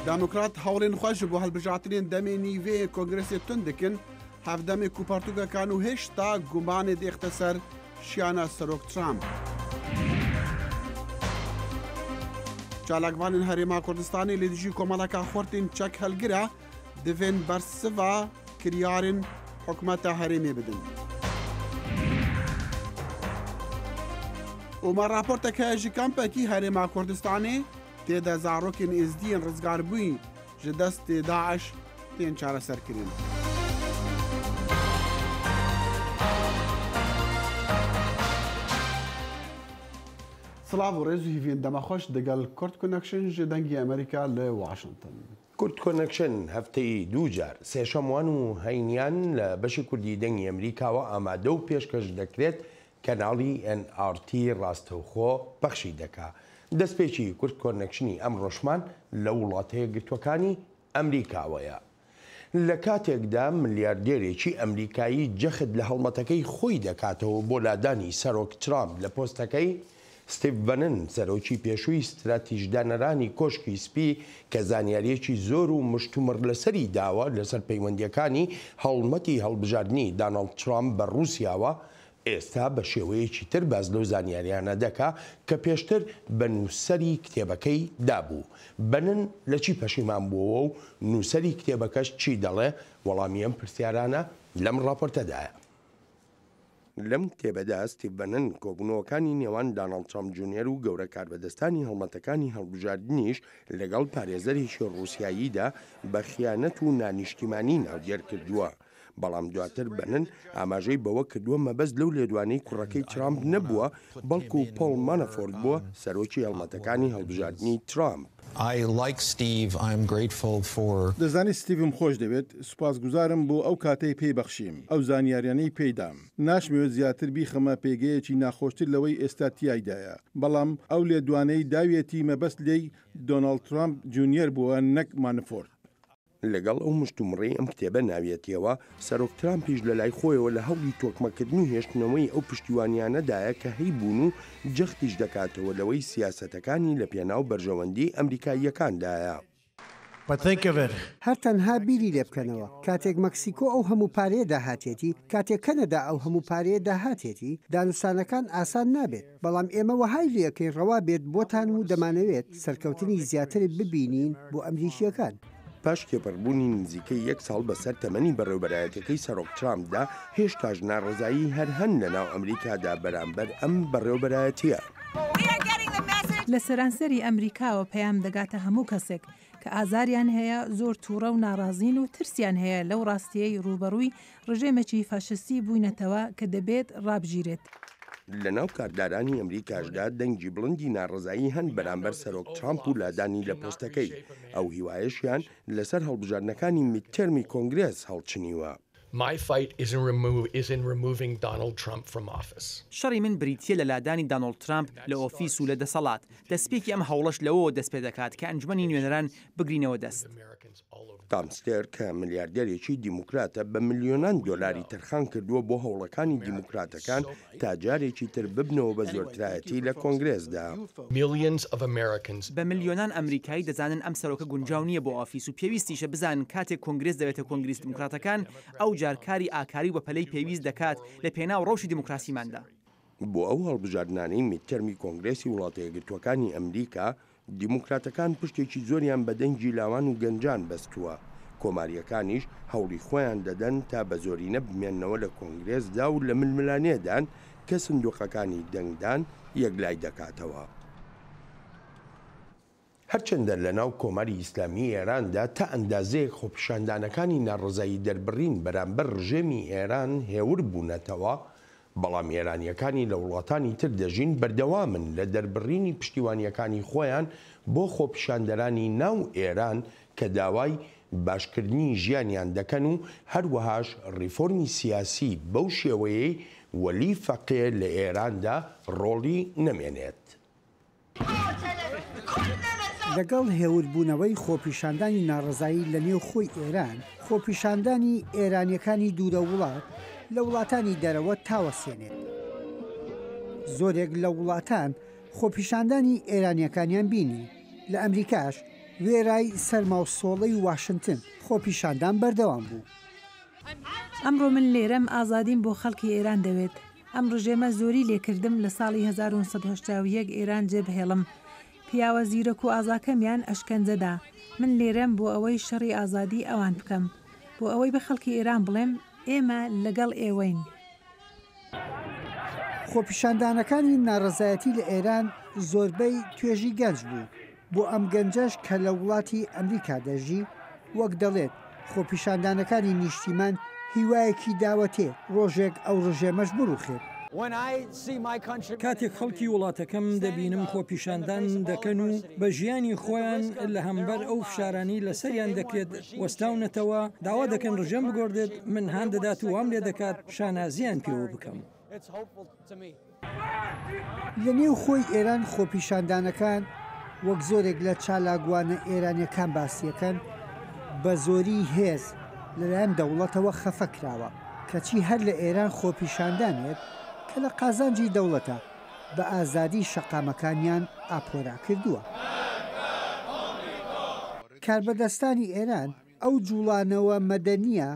دموکرات هاولین خوش بو هەڵبژاترین دەمێ نیڤێ کۆنگرێسی تون دکن هەفدەمێ کوپارتوگەکان و هێشتا گومانێ دێختە سەر شیانە سەرۆک ترامپ. چالاکوانên Herêma Kurdistanê lê dijî komeleka xortên çek helgira divên bersiva kiryarên hikûmeta Herêmê bidin. û me raporteke ji kampekî Herêma Kurdistanê têde zarokên êzdiyên rizgarbûyî ji destê Daeş tên çareserkirin. سلااو و ڕێز و هیڤین دەمەخۆش دەگەڵ کورد کۆنەکشن ji dengê Amerîka li Washington. کورد کۆنەکشن هەفتەی دووجار سێشەموان و هەینیان لە بەشی کوردی دەنگی ئەمریکاوە ئامادە و پێشکەش دەکرێت کەناڵی NRT ڕاستەوخۆ بەخشی دەکا. دەستپێکی کورد کۆنەکشنی ئەم ڕۆژمان لە وڵاتەیە گرتوەکانی ئەمریکاوەیە. لە کاتێکدا ملیاردێرێکی ئەمریکایی جەخت لە هەڵمەتەکەی خۆی دەکاتەوە بۆ لادانی سەرۆک ترامپ لە پۆستەکەی، ستیڤ بەنن سەرۆکی پێشووی استراتیژدانەرانی کۆشکی سپی کە زانیاریەکی زۆر و مشتومڕ لەسەری داوە لەسەر پەیوەندیەکانی هەڵمەتی هەڵبژاردننی داناڵد ترامپ بە ڕووسیاوە، ئێستا بە شێوەیەکی تر باز لەو زانیاریانە دەکا کە پێشتر بە نووسەری کتێبەکەی دابوو. بەنن لە چی پەشیمان بووەوە و نووسەری کتێبەکەش چی دەڵێ؟ وەڵامی ئەم پرسیارانە لەم ڕاپۆرتەدایە. لەم کتێبەدا ستیڤ بەنن کۆبوونەوەکانی نێوان داناڵد ترامپ جونیەر و گەورە کاربەدەستانی هەڵمەتەکانی هەڵبژاردننیش لەگەڵ پارێزەرێکی ڕووسیاییدا بە خیانەت و نانیشتیمانی ناودێر کردووە. بەڵام دواتر بەنن ئاماژەی بەوە کردووە مەبەست لەو لێدوانەی کوڕەکەی ترامپ نەبووە، بەڵکو پۆڵ مانەفۆرد بووە سەرۆکی هەڵمەتەکانی هەڵبژاردننی ترامپ. دەزانی ستیڤم خۆش دەوێت، سوپاسگوزارم بۆ ئەو کاتەی پێی بەخشیم، ئەو زانیاریانەی پێدام. ناشمەوێت زیاتر بیخەمە پێگەیەکی ناخۆشتر لەوەی ئێستا تیایدایە، بەڵام ئەو لێدوانەی داوێتی مەبەست لێی دۆناڵد ترامپ جونیەر بووە نەک مانەفۆرد. لەگەڵ ئەو مشتومڕی ئەم کتێبە ناوێتیەوە سەرۆک ترامپیش لە لای خۆیەوە لە هەوڵی تۆکمەکردن و هێشتنەوەی ئەو پشتیوانیانەدایە کە هەی بوون و جەختیش دەکاتەوە لەوەی سیاسەتەکانی لە پێناو بەرژەوەندی ئەمریکاییەکاندایە. هەر تەنها بیری لێ بکەنەوە کاتێک مەکسیکۆ ئەو هەموو پارەیە داهاتێتی، کاتێک کەنەدا ئەو هەموو پارەیە داهاتێتی، دانوستانەکان ئاسان نابێت، بەڵام ئێمە وەهای لەکەین ڕەوا بێت بۆتان و دەمانەوێت سەرکەوتنی زیاتر ببینین بۆ ئەمریکیەکان. پاش تێپەڕبوونی نزیکەی یەک ساڵ بەسەر تەمەنی بەڕێوەبەرایەتەکەی سەرۆک ترامپدا هێشتاش ناڕزایی هەر هەن لەناو ئەمریکادا بەرامبەر ئەم بەڕێوەبەرایەتیە. لە سەرانسەری ئەمریکاوە پەیام دەگاتە هەموو کەسێک کە ئازاریان هەیە، زۆر تووڕە و ناڕازین و ترسیان هەیە لەو ڕاستیەی ڕوبەڕووی ڕژێمێکی فاشستی بووینەتەوە کە دەبێت ڕابژیرێت. لە ناو کاردارانی ئەمریکاشدا دەنگی بڵندی ناڕزایی هەن بەرامبەر سەرۆک ترامپ و لادانی لە پۆستەکەی، ئەو هیوایەشیان لەسەر هەڵبژاردنەکانی میدتەرمی کۆنگرێس هەڵچنیوە. شەڕی من بریتیە لە لادانی داناڵد ترامپ لە ئۆفیس و لە دەسەڵات. دەستپێکی ئەم هەوڵەش لەوەوە دەست پێ دەکات کە ئەنجومەنی نوێنەران بگرینەوە دەست. تامستێر کە ملیاردێرێکی دیموکراتە بە ملیۆنان دۆلاری تەرخان کردووە بۆ هەوڵەکانی دیموکراتەکان تا جارێکی تر ببنەوە بە زۆرترایەتی لە کۆنگرێسدا. بە ملیۆنان ئەمریکایی دەزانن ئەم سەرۆکە گونجاو نییە بۆ ئۆفیس و پێویستیشە بزانن کاتێک کۆنگرێس دەوێتە کۆنگریس دیموکراتەکان ئەو جارکاری ئاکاری بە پەلەی پێویست دەکات لە پێناو ڕەوشی دیموکراسیماندا. بۆ ئەو هەڵبژاردنانەی میدتەرمی کۆنگرێسی وڵاتە یەکگرتووەکانی ئەمریکا، دیموکراتەکان پشتێکی زۆریان بە دەنگی لاوان و گەنجان بەستووە. کۆماریەکانیش هەوڵی خۆیان دەدەن تا بە زۆرینە بمێننەوە لە کۆنگرێسدا و لە ململانێدان کە سندوقەکانی دەنگدان یەکلای دەکاتەوە. هەرچەندە لە ناو کۆماری ئیسلامی ئێراندا تا ئەندازەیەک خۆپیشاندانەکانی ناڕزایی دەربڕین بەرامبەر ڕژێمی ئێران هێور بوونەتەوە، بەڵام ئێرانیەکانی لە وڵاتانی تر دەژین بەردەوامن لە دەربڕینی پشتیوانیەکانی خۆیان بۆ خۆپیشاندەرانی ناو ئێران کە داوای باشکردنی ژیانیان دەکەن و هەروەهاش ڕیفۆرمی سیاسی بەو شێوەیەی وەلی فەقێ لە ئێراندا ڕۆڵی نەمێنێت. لەگەڵ هێوربوونەوەی خۆپیشاندانی ناڕزایی لە نێو خۆی ئێران، خۆپیشاندانی ئێرانیەکانی دوورە وڵات لە وڵاتانی دەرەوە تاوەسێنێت. زۆرێک لە وڵاتان خۆپیشاندانی ئێرانیەکانیان بینی، لە ئەمریکاش وێرای سەرماوسۆڵەی واشنگتن خۆپیشاندان بەردەوام بوو. ئەمڕۆ من لێرەم ئازادیم بۆ خەڵکی ئێران دەوێت. ئەم ڕژێمە زۆری لێکردم لە ساڵی 1970 ئێران جێبهێڵم. پیاوە زیرەک و ئازاکەمیان ئەشکەنجەدا. من لێرەم بۆ ئەوەی شەڕی ئازادی ئەوان بکەم، بۆ ئەوەی بە خەڵکی ئێران بڵێم ئێمە لەگەڵ ئێوەین. خۆپیشاندانەکانی ناڕەزایەتی لە ئێران زۆربەی توێژی گەنج بوو. بۆ ئەم گەنجەش کە لە وڵاتی ئەمریکا دەژی وەک دەڵێت خۆپیشاندانەکانی نیشتیمان هیوایەکی داوەتێ ڕۆژێک ئەو ڕژێمەش بڕوخێت. کاتێک خەڵکی وڵاتەکەم دەبینم خۆپیشاندان دەکەن و بە ژیانی خۆیان لە هەمبەر ئەو فشارانی لەسەریان دەکرێت وەستاونەتەوە داوا دەکەن ڕژێم بگۆڕدێت من هەان دەدات و وام لێ دەکات شانازیان پێوە بکەم. لە نێو خۆی ئێران خۆپیشاندانەکان وەک زۆرێک لە چالاگوانە ئێرانیەکان باسیەکەن بە زۆری هێز لەلایەن دەوڵەتەوە خەفە کراوە کەچی هەر لە ئێران خۆپیشاندانێت کە لە قازانجی دەوڵەتە بە ئازادی شەقامەکانیان ئاپۆرا کردووە. کاربەدەستانی ئێران ئەو جوڵانەوە مەدەنیە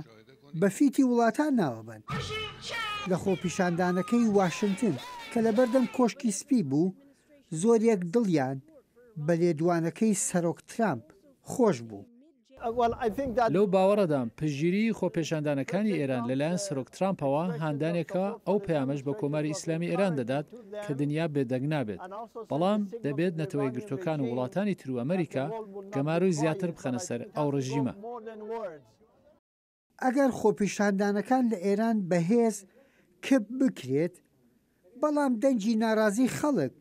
بە فیتی وڵاتان ناوەبن لە خۆپیشاندانەکەی واشنگتن کە لە بەردەم کۆشکی سپی بوو زۆرێک دڵیان بە لێدوانەکەی سەرۆک ترامپ خۆش بوو. لەو باوەڕەدام پشگیری خۆپیشاندانەکانی ئێران لەلایەن سەرۆک ترامپەوە هاندانێکە ئەو پەیامەش بە کۆماری ئیسلامی ئێران دەدات کە دنیا بێدەنگ نابێت، بەڵام دەبێت نەتەوەی گرتوەکان و وڵاتانی تر و ئەمریکا گەماروی زیاتر بخەنە سەر ئەو ڕژیمە. ئەگەر خۆپیشاندانەکان لە ئێران بەهێز کب بکرێت، بەڵام دەنگی ناڕازی خەڵک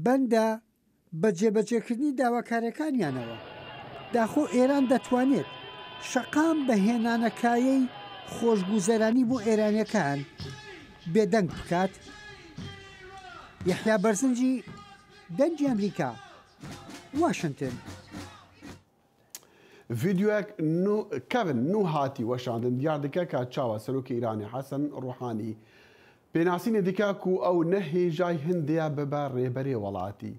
بەندە بە جێبەجێکردنی داواکاریەکانیانەوە. داخۆ ئێران دەتوانێت شەقام بە هێنانەکایەی خۆشگوزەرانی بۆ ئێرانیەکان بێدەنگ بکات. یەحیا بەرزنجی، دەنگی ئەمریکا، واشنگتن. ڤیدیۆیەک کەڤن نو هاتی وەشاندن دیار دکە کە چاوە سەرۆکی ئیرانی حەسەن ڕوحانی پێناسینە دیکە و ئەو نەهێژای هەندەیە ببە ڕێبەرێ وڵاتی.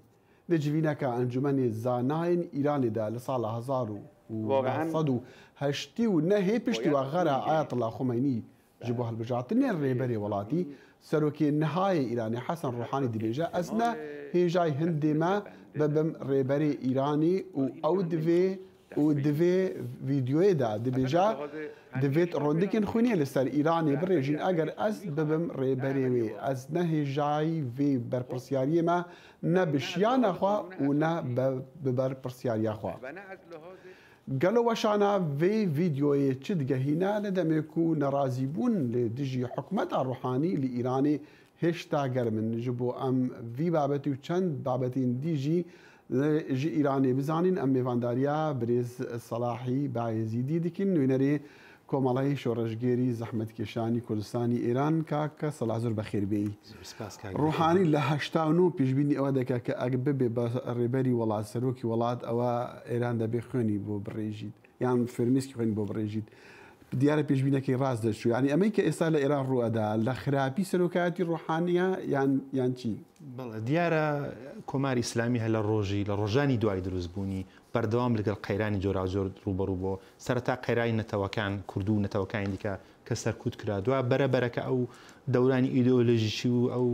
دەجیڤینەکە ئەنجومەنی زاناین ئیرانیدا لە ساڵە 1970 و نەهێ پشتیوە غەرە ئایەتڵا خومەینی ji bo hilbijartinê rêberê welatî serokê nihayê Îranê Hesan Ruhanî dibêje ez ne hêjay hindê me bibim rêberê Îranî û ew divê vîdyoyê de dibêje divêt rondikên xwînê li ser Îranê birêjin eger ez bibim rêberê wê ez ne hêjayî vê berpirsyariyê me ne bi şiyana xwe û ne bi berpirsyariya xwe. Gelo weşana vê vîdyoyê çi digehîne li demê ku nerazîbûn li dijî hikûmeta Ruhanî li Îranê hêşta germin ji bo em vî babetî û çend babetên dî jî ji Îranê bizanîn em mêvandariya Birêz Selahî Bayezîdî dikin nûnerê Komalayê şoreşgerî zehmetkeşanî Kurdistanî Îran kake Selahzor bexêrbêyî. Ruhanî li 89 pêşbînî ew dike ke eger bibe rêberî welat serokî welat ewa Îran debê xwênî bo birêjît yan fermîskî xwênî bo birêjît. Diyarê pêşbînekê rast deşû yanî em ke êsta li Îran rû eda li xirapî serokayetî Ruhaniya yan çî? دیارە کۆماری ئیسلامی هە لە ڕۆژی لە ڕۆژانی دوای دروستبوونی بەردەوام لەگەڵ قەیرانی جۆرا زۆر ڕوبەڕوو بۆ سەرەتا قەیرانی نەتەوەکان کورد و نەتەوەکانی دیکە کە سەرکوت کرا دووە بەرەبەرەکە ئەو دەورانی ئیدئۆلۆژیشی و ئەو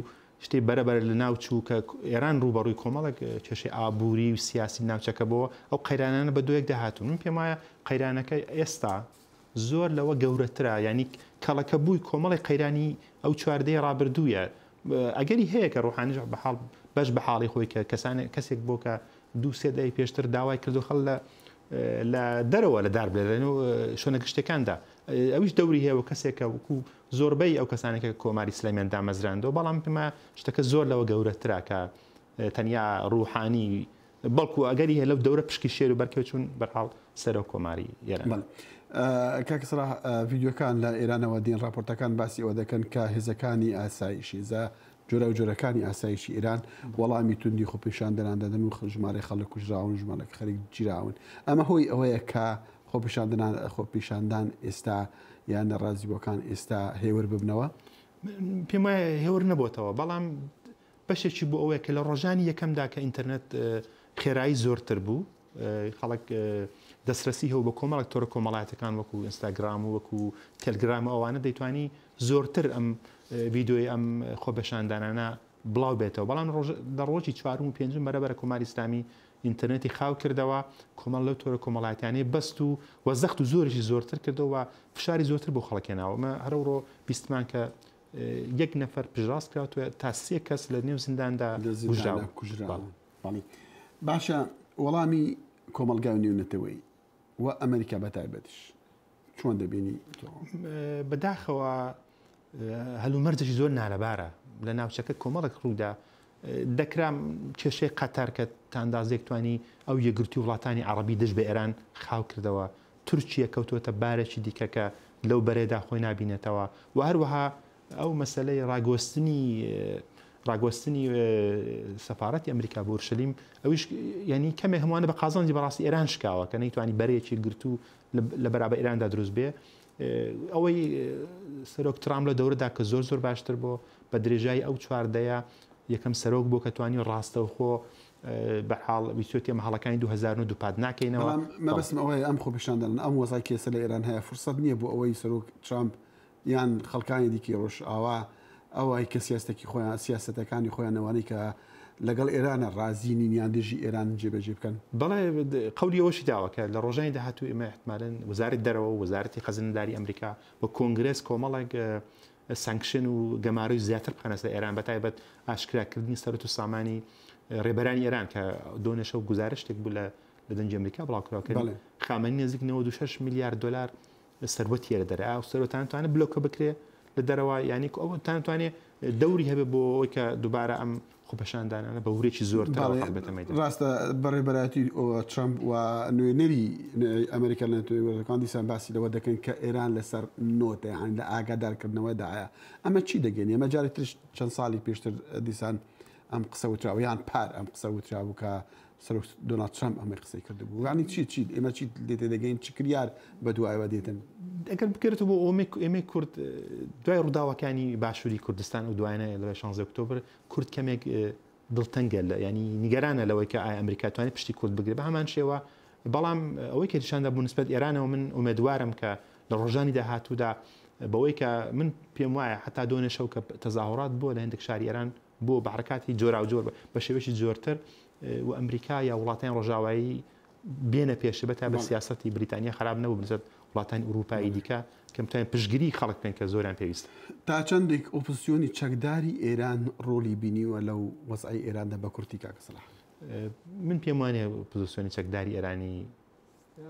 شتێ بەرەبەر لە ناوچوو کە ئێران ڕوبەڕووی کۆمەڵێک کێشەی ئابووری و سیاسی ناوچەکە بۆ ئەو قەیرانانە بە دووەک داهاتوون. من پێم وایە قەیرانەکە ئێستا زۆر لەوە گەورەترە ینی کەڵەکە بووی کۆمەڵی قەیرانی ئەو چواردەی ڕابردوویە. ئەگەری هەیە کە ڕوحانیش بەحاڵ بەش بە حاڵی خۆی کە کەسێک بۆ کە دوو سێ دەی پێشتر داوای کردو خەڵ لە دەرەوە لە دار بێن و شوێنە گشتەکاندا ئەویش دەوری هەیە و کەسێکە وەکو زۆربەی ئەو کەسانێکە کۆماری ئیسلامیان دامەزراندەوە بەڵام پێمە شتەکە زۆر لەوە گەورەترا کە تەنیا ڕوحانی بەڵکو ئەگەری هەیە لەو دەورە پشکی شێر و بەرکەوت چوون بەرحاڵ سەرۆ کۆماری ئێران. کاکە سەلاح ڤیدیۆکان لە ئێرانەوە دین راپۆرتەکان باسی ئەوە دەکەن کە هێزەکانی ئاسایشی زە جۆرە و جۆرەکانی ئاسایشی ئێران وەڵامی توندی خۆپیشاندنان دەدەن و ژمارەی خەڵک کوژراون ژمارەکە خەریک گیراون. ئەمە هۆی ئەوەیە کە خۆپیشاندان ئێستا یان نەڕازیبووەکان ئێستا هێور ببنەوە. پێم وایە هێور نەبووتەوە بەڵام بەشێکی بۆ ئەوەیە کە لە ڕۆژانی یەکەمدا کە ئینتەرنێت خێرایی زۆرتر بوو خەڵک دەسترسی هەو بە کۆمەڵک تۆرە کۆمەڵایەتەکان وەکو ئینستاگرام و وەکو تەلگرام ئەوانە دەیتوانی زۆرتر ئەم ڤیددیۆی ئەم خۆپەشاندانانە بڵاو بێتەوە بەڵام لە ڕۆژی 4 و 5 بەرەبەر کۆماری ئیسلامی ئینتەرنێتی خاو کردەوە کۆمەڵ لەو تۆرە کۆمەڵایەتیانەی بەست و وەزەخت و زۆریشی زۆرتر کردەوە فشاری زۆرتر بۆ خەڵکێناوە مە هەرەوڕۆ بیستمان کە یەک نەفەر پژڕاست کراوە تا 3 کەس لە نێو زینداندا کوژراوە. باشە وەڵامی کۆمەلگای نێونەتەوەی و ئەمریکا بەتایبەتش چۆن دەبینی بەداخەوە هەلومەرجێکی زۆر نالەبارە لە ناوچەکە کۆمەڵک ڕوودا دەکرام کێشەی قەتار کە تاندازێک توانی ئەو یەگرتی وڵاتانی عەرەبی دژ بە ئێران خاو کردەوە تورکیە کەوتوتە بارێکی دیکە کە لەو بەرێدا خۆی نابینێتەوە و هەروەها ئەو مەسلەی ڕاگۆستنی سەفارەتی ئەمریکا بۆ ئورشەلیم ئەویش ینی کەمێک هەمووانە بە قازانجی بەڕاستی ئێران شکاوە کە نەیتوانی بەرەیەکی گرت و لە بەرابە ئێراندا دروست بێ ئەوەی سەرۆک ترامپ لە دەورەدا کە زۆر باشتر بۆ بە درێژایی ئەو چواردەیە یەکەم سەرۆک بۆ کە توانی ڕاستەوخۆ بەحاڵ ویسۆتی مەهاڵەکانی 2002 پاد ناکەینەوە مەبەستم ئەوەیە ئەم خۆپیشاندان ئەم وەزای کێسە لە ئێران هەیە فرسەت نییە بۆ ئەوەی سەرۆک ترامپ یان خەڵکانی دیکە ڕۆژ ئاوا ئەوەی کە سیاستێکی خۆیان سیاستەکانی خۆیان ئەوانەی کە لەگەڵ ئێرانە ڕازینی نیان دژی ئێران جێبەجێ بکەن بەڵێ قەولی ئەوەشی داوەکە لە ڕۆژانی داهاتوو ئێمە احتمالاً وەزارەت دەرەوە و وەزارەتی خەزانەداری ئەمریکا بە کۆنگرێس کۆمەڵێک سانکشن و گەماروی زیاتر بخەنەسە ئێران بەتایبەت ئاشکراکردنی سەرەت و سامانی ڕێبەرانی ئێران کە دۆنێشە و گزارشتێک بوو لە دەنجی ئەمریکا بڵاوکراوەکردن خامنەی نزیک 96 میلیارد دلار سەروەتی لە دەرەوە و سەرۆتان توانێت بلۆکە بکرێ لە دەرەوە ینی ئەو تانتوانێت دەوری هەبێ بۆ ئەوەی کە دووبارە ئەم خۆپەشاندانانە بە وورێکی زۆرتر ڕاستە بەڕێبەراتی ترامپ و نوێنەری ئەمریکا لە نێتۆیەکان دیسان باسی لەوە دەکەن کە ئێران لەسەر نۆتەیان لە ئاگادارکردنەوەدایە ئەمە چی دەگەن ئەمە جاری ترش چەند ساڵی پێشتر دیسان ئەم قسە وتراوە یان پار ئەم قسە وترابوو کە سەرۆک دۆنالد ترامپ ئەمە قسەی کردبوو ینی چی ئێمە چی لێتێ دەگەین چ کریار بە دوایەوە دێتن ئەگەر بکرێتەوە بۆ ئێمە کورد دوای ڕووداوەکانی باشووری کوردستان و دوایانە لە 16 ئۆکتۆبر کورد کەمێک دڵتەنگە ینی نیگەرانە لەوەی کە ئایا ئەمریکا توانێت پشتی کورد بگرێت بە هەمان شێوە بەڵام ئەوەی کە نیشاندا بوو نسبەت ئێرانەوە من ئومێدوارم کە لە ڕۆژانی داهاتوودا بەوەی کە من پێم وایە حتا دۆنە شەو کە تەزاهورات بۆ لە هەندێک شاری ئێران بۆ بەحرەکاتی جۆرا و جۆر بە شێوەیەکی زۆرتر و ئەمریکا یا وڵاتانی ڕۆژاوایی بێنە پێشە بەتا بە سیاسەتی بریتانیا خراپ نەبوو بنسبەت وڵاتانی ئوروپایی دیکە کە متوانین پشتگیری خەڵک بکەن کە زۆریان پێویستە تا چەندێک ئۆپۆزیسیۆنی چەکداری ئێران ڕۆلی بینیوە لەو وەزعی ئێراندا بە کورتی کاکە سەلاح من پێم وانێ ئۆپۆزیسیۆنی چەکداری ئێرانی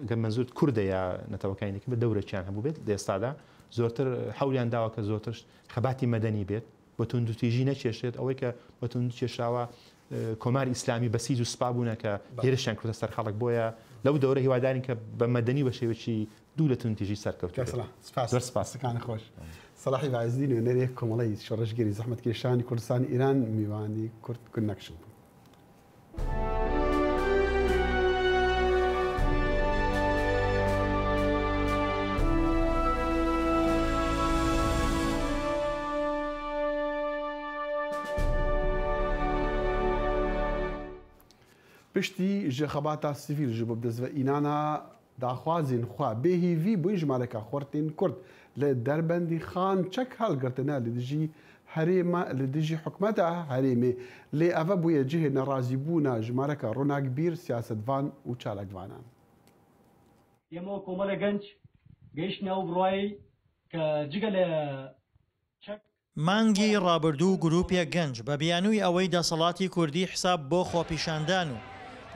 گە مەنزور کوردە یا نەتەوەکانێکی بە دەورەکیان هەبوو بێت دێستادا زۆرتر حەولیان داوە کە زۆرتر خەباتی مەدەنی بێت بە توندوتیژی نەچێشێت ئەوەی کە بە توند کێشراوە کۆماری ئیسلامی بەسیج و سوپا بوونە کە هێرشیان کردە سەر خەڵک بۆیە لەو دەورە هیوادارین کە بە مەدەنی بە شێوەیەکی دوو لە توندتیژی سەرکەوت سپاسەکان خۆش سەلاحی بەعزیز نوێنەرێک کۆمەڵی شۆڕشگەری زەحمەتکێشانی کوردستانی ئیران میوانی کورد نەکشن بوو. پشتی ji xebata sivîl ji bo dizveînana daxwazên xwe bêhîvî bûyî ji maleka xwartên Kurd li Derbendî xan çek helgirtine li dijî herêma li dijî hikûmeta herêmê lê ev bûye cihê nerazîbûna ji maleka ronakbîr siyasetvan û çalakvanan. ئێمە کۆمەڵە گەنج گەیشتنە ئەو بڕوایی کە جگە لە مانگی ڕابردوو گروپێک گەنج بە بیانووی ئەوەی دەسەڵاتی کوردی حساب بۆ خۆپیشاندان و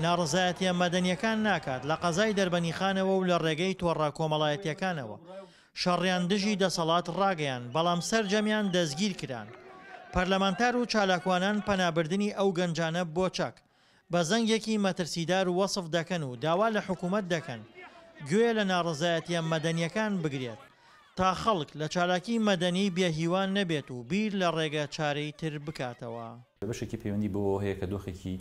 ناڕزایەتیە مەدەنیەکان ناکات لە قەزای دەربەنیخانەوە و لە ڕێگەی تۆڕە کۆمەڵایەتیەکانەوە شەڕیان دژی دەسەڵات ڕاگەیان بەڵام سەرجەمیان دەستگیر کران پەرلەمانتار و چالاکوانان پەنابردنی ئەو گەنجانە بۆ چەک بە زەنگێکی مەترسیدار و وەسف دەکەن و داوا لە حکوومەت دەکەن گوێ لە ناڕزایەتیە مەدەنیەکان بگرێت تا خەڵک لە چالاکی مەدەنی بێهیوان نەبێت و بیر لە ڕێگە چارەی تر بکاتەوە. بەشێکی پەیوەندی بۆ هەیە کە دۆخێکی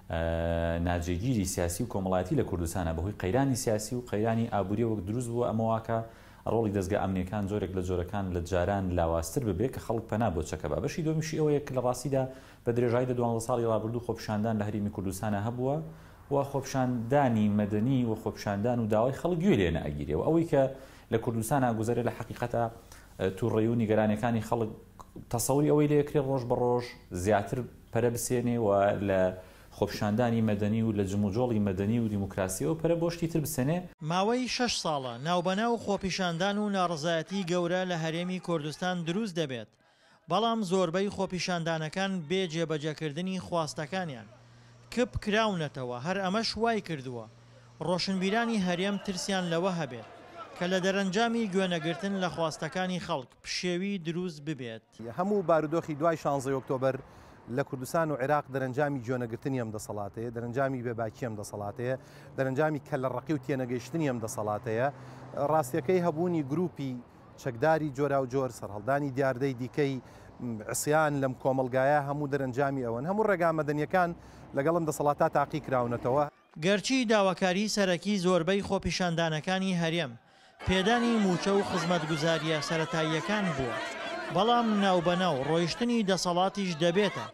ناجێگیری سیاسی و کۆمەڵایەتی لە کوردستانە بەهۆی قەیرانی سیاسی و قەیرانی ئابووری وەک دروست بووە ئەمەواکە ڕۆڵی دەستگا ئەمنیەکان زۆرێک لە جۆرەکان لە جاران لاواستر ببێت کە خەڵک پەنا بۆ چەکەبا. بەشی دۆمیشی ئەوەیە کە لە ڕاستیدا بە درێژایی 12 ساڵی ڕابردوو خۆپیشاندان لە هەرێمی کوردستانە هەبووە و خۆپیشاندانی مەدەنی و خۆپیشاندان و داوای خەڵک گوێ لێ نەئەگیرێ و ئەوەی کە لە کوردستانە گوزارێ لە حەقیقەتە تووڕێی و نیگەرانەکانی خەڵک تەسەوری ئەوەی لێ کرێ ڕۆژ بە ڕۆژ زیاتر پەرە بسێنێ و لە خۆپیشاندانی مەدەنی و لە جموجۆڵی مەدەنی و دیموکراسی و پەرە بۆشتی تر بسێنێ. ماوەی 6 ساڵە ناوبەناو خۆپیشاندان و ناڕزایەتی گەورە لە هەرێمی کوردستان دروست دەبێت، بەڵام زۆربەی خۆپیشاندانەکان بێ جێبەجێکردنی خواستەکانیان کپ کراونەتەوە. هەر ئەمەش وای کردووە ڕۆشنبیرانی هەرێم ترسیان لەوە هەبێت کە لە دەرەنجامی گوێنەگرتن لە خواستەکانی خەڵک پشێوی دروست ببێت. هەموو بارودۆخی دوای 16 ئۆکتۆبر لە کوردستان و عێراق دەرەنجامی گوێنەگرتنی ئەم دەسەڵاتەیە، دەرەنجامی بێباکی ئەم دەسەڵاتەیە، دەرەنجامی کە لە ڕقی و تێنەگەیشتنی ئەم دەسەڵاتەیە. ڕاستیەکەی هەبوونی گروپی چەکداری جۆرا و جۆر سەرهەڵدانی دیاردەی دیکەی عسیان لەم کۆمەلگایە هەموو دەرەنجامی ئەوەن. هەموو ڕێگا مەدەنیەکان لەگەڵم دەسەڵاتە تاقی کراونەتەوە. گەرچی داواکاری سەرەکی زۆربەی خۆپیشاندانەکانی هەرێم پێدانی موچە و خزمەتگوزاریە سەرەتاییەکان بووە، بەڵام ناوبەناو ڕۆیشتنی دەسەڵاتیش دەبێتە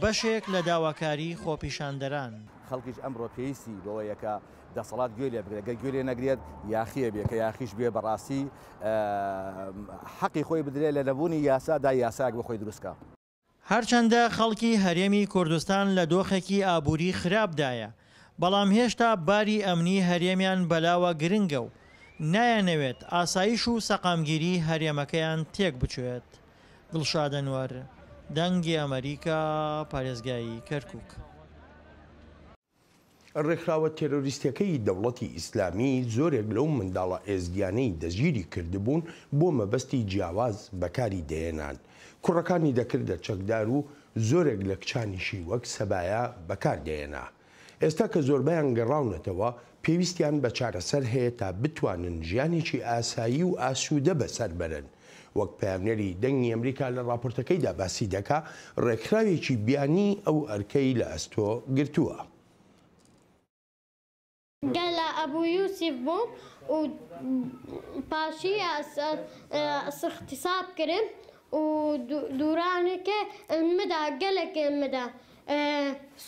بەشێک لە داواکاری خۆپیشاندەران. خەڵکیش ئەمڕۆ پێویستی بەوەیەکە دەسەڵات گوێ لێ بگرێت، گەر گوێ لێ نەگرێت یاخیە بێ کە یاخیش بێ بەڕاستی حەقی خۆی بدرێت لە نەبوونی یاسادا یاساک بە خۆی دروستکە. هەرچەندە خەڵکی هەرێمی کوردستان لە دۆخێکی ئابووری خراپدایە، بەڵام هێشتا باری ئەمنی هەرێمیان بەلاوە گرنگە و نایەنەوێت ئاسایش و سەقامگیری هەرێمەکەیان تێک بچێت. دڵشاد ئەنوەر، دەنگی ئەمریکا، پارێزگایی کەرکووک. ڕێکخراوە تێرۆریستەکەی دەوڵەتی ئیسلامی زۆرێک لەو منداڵە ئێزگیانەی دەژیری کردبوون بۆ مەبەستی جیاواز بەکاری دەهێنان. کوڕەکانی دەکردە چەکدار و زۆرێک لە کچانیشی وەک سەبایە بەکاردەهێنا. ئێستا کە زۆربیان گەڕاونەتەوە پێویستیان بە چارەسەر هەیە تا بتوانن ژیانێکی ئاسایی و ئاسوودە بەسەر بەرن. وەک پامنەری دەنگی ئەمریکا لە راپۆرتەکەیدا باسی دەکا ڕێکخراوێکی بیانی ئەو ئەرکەی لە ئەستۆ گرتووە. گەلە ئەبوو یوسف بووم و پاشی اختصاب کردم و دوورانێکە مدا گەلێکێ مدا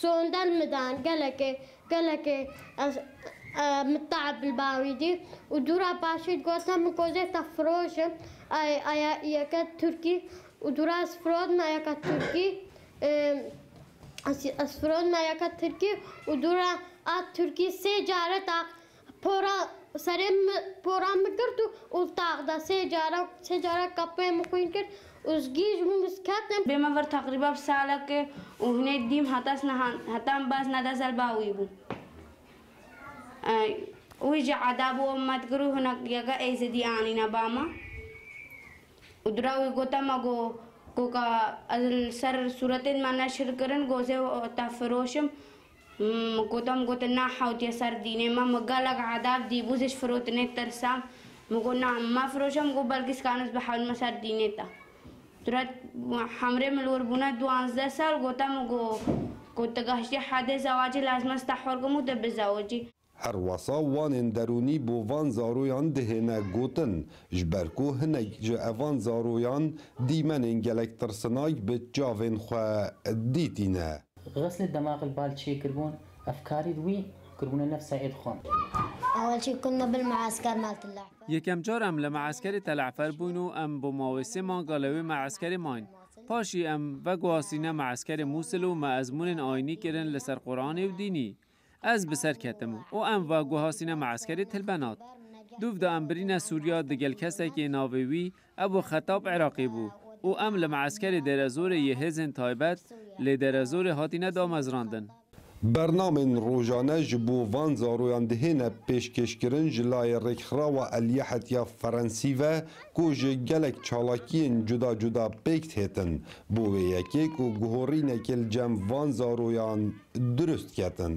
سۆندەل مدان گەلێکێ متعب بالباویدی و دوورا پاشیت گۆتم کۆزێتە فرۆشم یەکە تورکی و دوورا فرۆدمە یەکە تورکی ئەسفرۆدمە یەکە تورکی و دوورا تورکی سێ جارە تا پۆرا سەرێ پۆران بکرد و تاقدا سێ جارە کەپێ مخوین کرد وزگیش مسکاتم بێمە بەر تقریبا ساڵەکە و هەنێ دیم هەتان باز نەدا زەلباوی بوو ویجا عدا بۆ مەدگر و هەنە یەکە ئەیزدی ئانی نەبامە و دراوی گۆتەمە گۆکە سەر سوورەتێنمان نەشرکردن گۆزێ تا فرۆشم گۆتەم گۆتە ناحەوتێ سەر دینێ مەمە گەلک عاداب دی بوزش فرۆتنێت تەرسام مگۆ ما فرۆشم گۆ بەرگیسکانس بە حەولمە سەر دینێتە درات حمرێ ملوەربوونە 12 ساڵ گۆتەم گۆتەگەشتی حادێ زەواجی لازمەستا حۆرگم و دەبزەوەجی هەروەسا وانên derûnî بۆ van zaroyan dihêne gotin ji ber ku hinek ji evan zaroyan dîmenên gelek tirsinak bi cavên xwe dîtîne. غسل الدماغ البال شي كربون أفكاري دوي كربون نفسها إدخون. أول شي كنا بالمعسكر مالت اللعفر. یەکەم جار ئەم لە معسکەری تەلعفەر بووین و ئەم بۆ ماوەی 3 مانگ گەڵەوەی معسکەری ماین. پاشی ئەم ڤەگواسینە معسکەری مووسل و مەئەزمونên ئاینی کردن لەسەر قورئانی و دینی. ئەس بەسەر کەتم و ئەم ڤەگوهاسینە معسکەری تلبەنات. دووفدا ئەم برینە سووریا دگەل کەسێکی ناوی وی ئەبوو خەتاب عێراقی بوو. و ئەم لە معسکەری دەرەزۆرە یەهێزن تایبەت لێ دەرەزۆری هاتینە دامەزراندن. بەرنامên rojane ji bo van zaroyan dihêne pêşkêşkirin ji layê rêkxirawa Eliyahetiya Ferensî ve ku ji gelek çalakiyên cuda cuda pêk têtin. Bo wê yekê ku guhorînekê li cem van zaroyan durust ketin.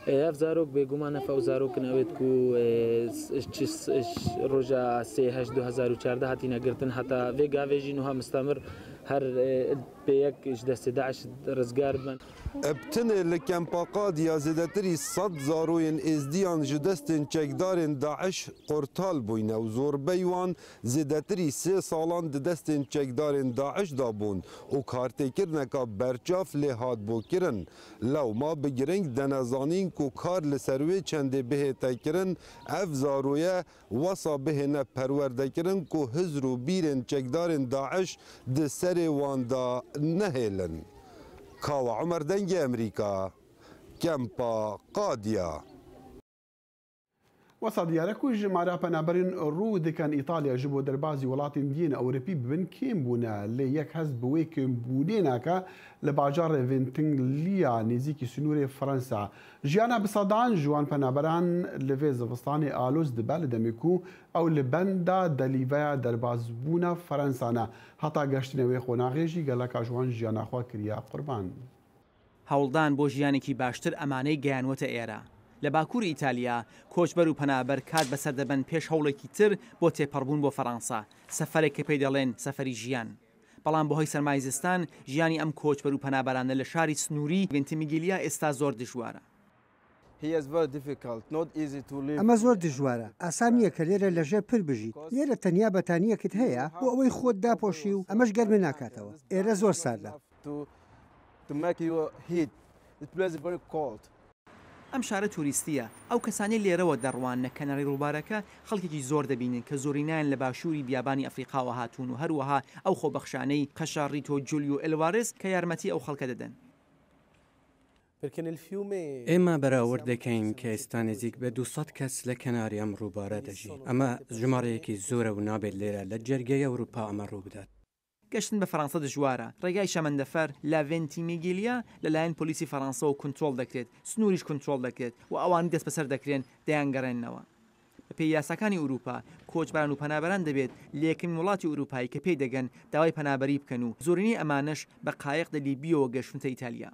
ev zarok bêguman ew zarokin ew ku roja 3 2014 hatîne girtin heta vê gavê jî niha mistemir هەر بەیەک دەستی داعش ڕزگار بن. ابتنê li kempa Qadiya zêdetirî 100 zarokên êzdiyan ji destên çekdarên Daeş qortal bûyne û zorbey wan zêdetirî 3 salan di destên çekdarên Daeş da bûn û kartêkirneka berçav lê hatbûkirin. Lewma bi giring denezanîn ku kar li ser wê çendê bihête kirin, ev zaroye wesa bihêne perwerdekirin ku hizr û bîrên çekdarên Daeş di serê wan da nehêlin. Kawa Umer Dengê Amerîka, Kempa Qadiya. وەسا دیارە کو ژمارە پەنابەرین ڕوو دەکەن ئیتالیا ji بۆ دەربازی وڵاتین دیین ئەوروپی ببن کێم بوونە لێ یەک هەست بوێ کێمبوونێ ناکە لە باژارێ ڤێنتنگلیا نێزیکی سنوورێ فەرەنسا. ژیانە بسەدان جوان پەنابەران لەvê zivistanê alûz dibe li demê ku ew li benda delîveya derbazbûna Ferensane heta geştinê wê xwenaxê jî geleka ji wan jiyana xwe kiriye qurban. هەوڵدان بۆ ژیانێکی باشتر ئەمانەی گەیانوەتە ئێرە. لە باکووری ئیتالیا کۆچبەر و پەنابەر کات بەسەر دەبن پێش هەوڵێکی تر بۆ تێپەڕبوون بۆ فەڕەنسا سەفەرێک کە پێی دەڵێن سەفەری ژیان. بەڵام بەهۆی سەرمای زستان ژیانی ئەم کۆچبەر و پەنابەرانە لە شاری سنووری ڤێنتیمیگیلیا ئێستا زۆر دژوارە. ئەمە زۆر دژوارە ئاسان نییە کە لێرە لەژێر پر بژیت لێرە تەنیا بەتانیەکت هەیە بۆ ئەوەی خۆت داپۆشی و ئەمەش گەرمە ناکاتەوە ئێرە زۆر ساردە. ئەم شارە توریستیە ئەو کەسانی لێرەوە دەڕوانە کەناری ڕووبارەکە خەڵکێکی زۆر دەبینن کە زۆرینیان لە باشووری بیابانی ئەفریقاوە هاتوون و هەروەها ئەو خۆبەخشانەی قەشاڕیتۆ جولیو ئێلوارز کە یارمەتی ئەو خەڵکە دەدەن. ئێمە بەراورد دەکەین کە ئێستا نزیک بە 200 کەس لە کەناری ئەم ڕووبارە دەژین. ئەمە ژمارەیەکی زۆرە و نابێت لێرە لە جەرگەی ئەوروپا ئەمە ڕوو بدات. گەشتن بە فەڕەنسا دژوارە ڕێگای شەمەندەفەر لە ڤێنتیمیگیلیا لەلایەن پۆلیسی فەڕەنسا و کنترۆل دەکرێت سنووریش کنترۆل دەکرێت و ئەوانی دەست بەسەر دەکرێن دەیانگەڕێنەوە. بە پێی یاساکانی ئوروپا کۆچبەران و پەنابەران دەبێت لە یەکەمین وڵاتی ئوروپایی کە پێی دەگەن داوای پەنابەری بکەن و زۆرینەی ئەمانش بە قایق لە لیبیەوە گەشتونتە ئیتالیا.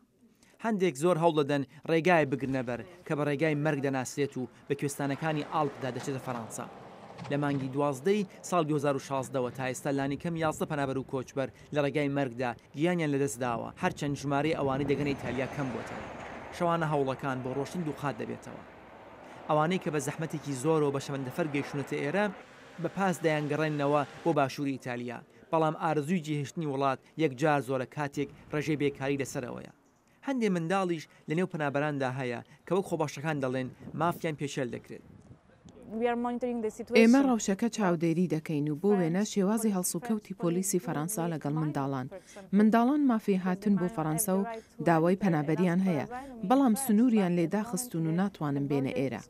هەندێک زۆر هەوڵ دەدەن ڕێگای بگرنەبەر کە بە ڕێگای مەرگ دەناسرێت و بە کوێستانەکانی ئاڵپدا دەچێتە فەڕەنسا. لە مانگی 12 ساڵ 2016ەوە تا ئێستا لانی کەم 11 پەنابەر و کۆچبەر لە ڕێگای مەرگدا گیانیان لەدەست داوە هەرچەند ژمارەی ئەوانەی دەگەن ئیتالیا کەم بووتەوە. شەوانە هەوڵەکان بۆ ڕۆشتن دووقات دەبێتەوە. ئەوانەی کە بە زەحمەتێکی زۆرەوە بە شەمەندەفەر گەیشتونەتە ئێرە بە پاس دەیانگەڕێنەوە بۆ باشووری ئیتالیا. بەڵام ئارزووی جێهێشتنی وڵات یەکجار زۆرە کاتێک ڕێژەی بێکاری لەسەرەوەیە. هەندێک منداڵیش لە نێو پەنابەراندا هەیە کە وەک خۆبەخشەکان دەڵێن مافیان پێشێل دەکرێت. ئێمە ڕەوشەکە چاودێری دەکەین و بۆ وێنە شێوازی هەڵسوکەوتی پۆلیسی فەڕەنسا لەگەڵ منداڵان مافی هاتن بۆ فەڕەنسا و داوای پەنابەریان هەیە بەڵام سنووریان لێدا خستون و ناتوانن بێنە ئێرە.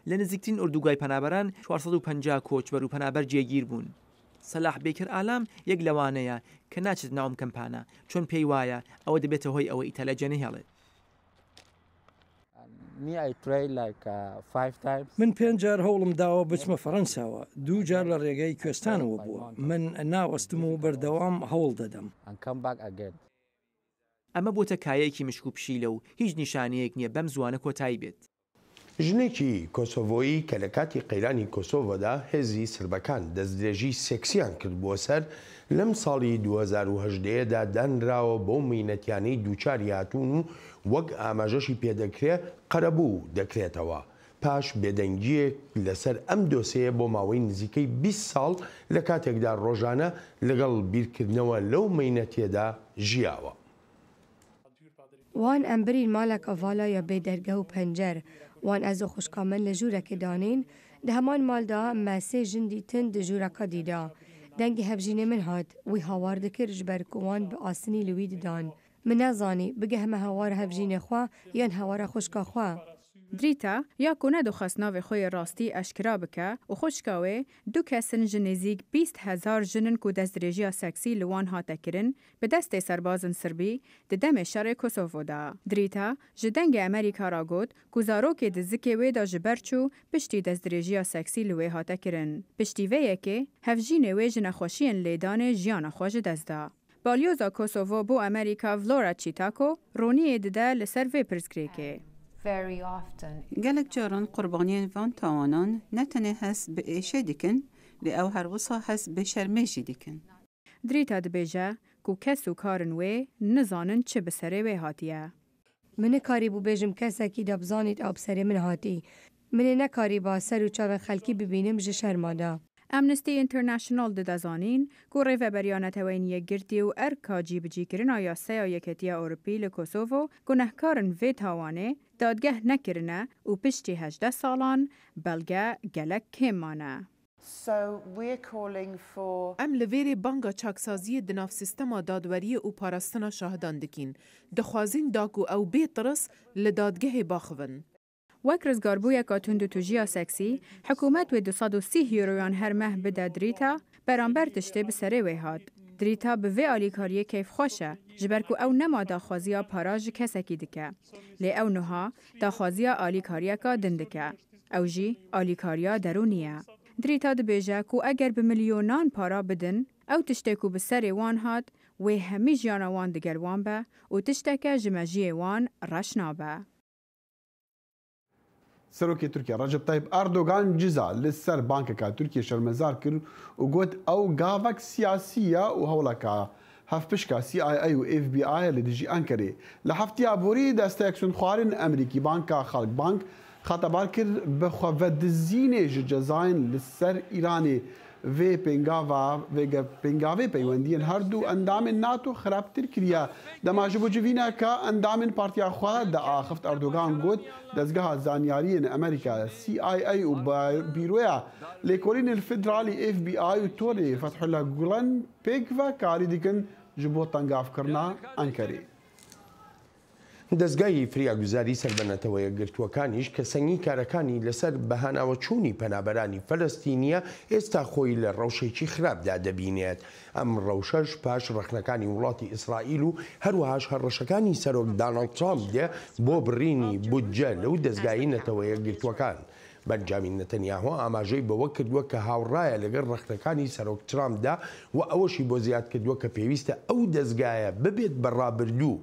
لە نزیکترین ئوردوگای پەنابەران 450 کۆچبەر و پەنابەر جێگیر بوون. سەلاح بێکر ئالام یەک لەوانەیە کە ناچێت ناوم کەمپانە چۆن پێی وایە ئەوە دەبێتە هۆی ئەوە ئیتالیا جێنە هێڵێت. من 5 جار هەوڵم داوە بچمە فەڕەنساوە 2 جار لە ڕێگەی کوێستانەوە بووە من ناوەستم و بەردەوام هەوڵ دەدەم. ئەمە بۆتە کایەکی مشک و پشیلە و هیچ نیشانەیەک نییە بەم زوانە کۆتایی بێت. ژنێکی کۆسۆڤۆیی کە لە کاتی قەیرانی کۆسۆڤۆدا هێزی سربەکان دەستدرێژی سێکسیان کرد بۆ سەر لەم ساڵی 2010دا دانراوە بۆ مینەتیانەی دووچاری هاتوون و وەک ئاماژەشی پێدەکرێ قەرەبوو دەکرێتەوە پاش بێدەنگیەک لەسەر ئەم دۆسەیە بۆ ماوەی نزیکەی 20 ساڵ لە کاتێکدا ڕۆژانە لەگەڵ بیرکردنەوە لەو مینەتیەدا ژیاوە. وان ئەمبرین مالێکە ڤالایە بێ دەرگە و پەنجەر وان ئەزە خوشکامن لە ژوورێکی دانین لە هەمان مالدا مەسێ ژندی تن دە ژوورەکە دیدا دەنگی هەبژینێ من هات وی هاوار دەکرد ji ber ku wan bi asînî li wî didan min nezanî bige heme hewara hevjînê xwe yan hewara xuşka xwe. Drîta ya ku nedoxest navê xwe yê rastî eşkira bike û xuşka wê du kesin ji nêzik 20,000 jinin ku destdirêjiya seksî li wan hate kirin bi destê serbazin Sirbî di demê şerê Kosovoda. Drîta ji dengê Amerîka ra got ku zarokê di zikê wê de ji ber çû piştî destdirêjiya seksî li wê hate kirin. Piştî vê yekê hevjînê wê ji nexweşiyên lêdanê jiyana xwe ji dest da. Balyoza Kosovo bû Amerîka Vlora Chitako roniyê dide li ser vê pirsgirêkê. gelek caran qurbaniyên van tawanan ne tenê hes bi êşe dikin lê ew her wisa hes bi şermê jî dikin. دریتا دبێژە کو کەس و کارن وێ نزانن چ بەسەرێ وێ هاتیە. من کاری بوو بێژم کەسێکی دەبزانیت ئەو بسەرێ من هاتی. منێ نەکاری با سەر و چاوە خەلکی ببینم ژە شەرمادا. ئەمنستی ئینتەرناشنال دەدەزانین کو ڕێڤەبەریانەتەوەی یەکگرتی و ئەرکاجی بجیکردنا یاسەیە یەکەتیە ئەوروپی لە کۆسۆڤۆ گونەهکارن vê تاوانێ دادگەه نەکردنە و پشتی 18 ساڵان بەلگە gelek kêmane. Em li vêrê banga çaksaziyê di nav sîstema dadweriyê û parastina şahidan dikîn. Dixwazin da ku ew bê tiris li dadgehê baxivin. وەک ڕزگاربوویەکە تونند و توژیە سەکسی، حکوومەت وێ 230 یۆرۆیان هەر مەه بدە دریتا بەرامبەر تشتێ بسەرێ وێ هات. دریتا bi vê alîkariyê kêfxweş e ji ber ku ew nema daxwaziya para ji kesekî dike. Lê ew niha daxwaziya alîkariyeka din dike. Ew jî alîkariya derûnî ye. Drîta dibêje ku eger bi milyonan para bidin, ew tiştê ku bi serê wan hat, wê hemî jiyana wan digel wan be û tişteke ji mejiyê wan reş nabe. سەرۆکی تورکیا ڕەجەب تایب ئەردۆغان جزا لەسەر بانکێکا تورکیە شەرمەزار کرد و گوت ئەو گاڤک سیاسیە و هەوڵەکە هەفتپشکا CIA و FBI لە دژی ئەنکەرێ لە هەفتیا بۆری دەستەیەک سوندخوارن ئەمریکی بانکا خەڵک بانک خەتەبار کرد بەخوا دزینێ ji cezayên li ser Îranê vê pêngavê peywendiyên her du endamên NATO xirabtir kiriye. Dema ji bo civîneka endamên Partiya Xwe de axift Erdogan got dezgeha zanyariyên Amerîka CIA û bîroya lêkolînên federalî FBI û torê Fethullah Gulen pêk ve karî dikin ji bo tengavkirina Enkerê. دەستگای فریاگوزاری سەربەنەتەوە یەکگرتووەکانیش کە سەنگی کارەکانی لەسەر بەهاناوەچوونی پەنابەرانی فەلەستینیە ئێستا خۆی لە ڕەوشێکی خراپدا دەبینێت. ئەم ڕەوشەش پاش ڕەخنەکانی وڵاتی ئیسرائیل و هەروەهاش هەڕەشەکانی سەرۆک داناڵد ترامپ دێ بۆ بڕینی بودجە لەو دەستگای نەتەوە یەکگرتووەکان. بەنجامین نەتەنیاهۆ ئاماژەی بەوە کردووە کە هاوڕایە لەگەڵ ڕەخنەکانی سەرۆک ترامپدا و ئەوەشی بۆ زیاد کردووە کە پێویستە ئەو دەستگایە ببێت بەڕابردوو.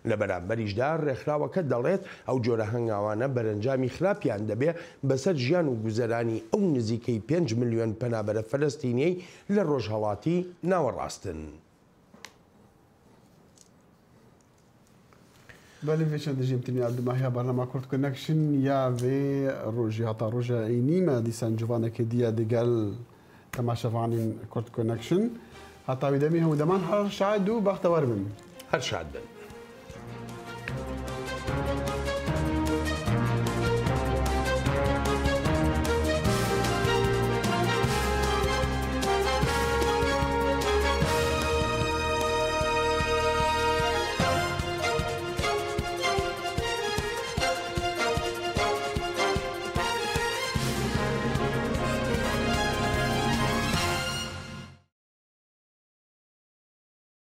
لە بەرامبەریشدا ڕێکخراوەکە دەڵێت ئەو جۆرە هەنگاوانە بەرەنجامی خراپیان دەبێت بەسەر ژیان و گوزەرانی ئەو نزیکەی 5 ملیۆن پەنابەرە فەلەستینیەی لە ڕۆژهەڵاتی ناوەڕاستن. بەڵێ vê dijîm tîniya dimahiya bernameya Kurtconnection ya vê rojî heta roja Eynîme dîsan civanekê diye digel temaşevanên Kurtconnection heta wî demî hewdeman her şahid û bextewar bin. Her şahid bin.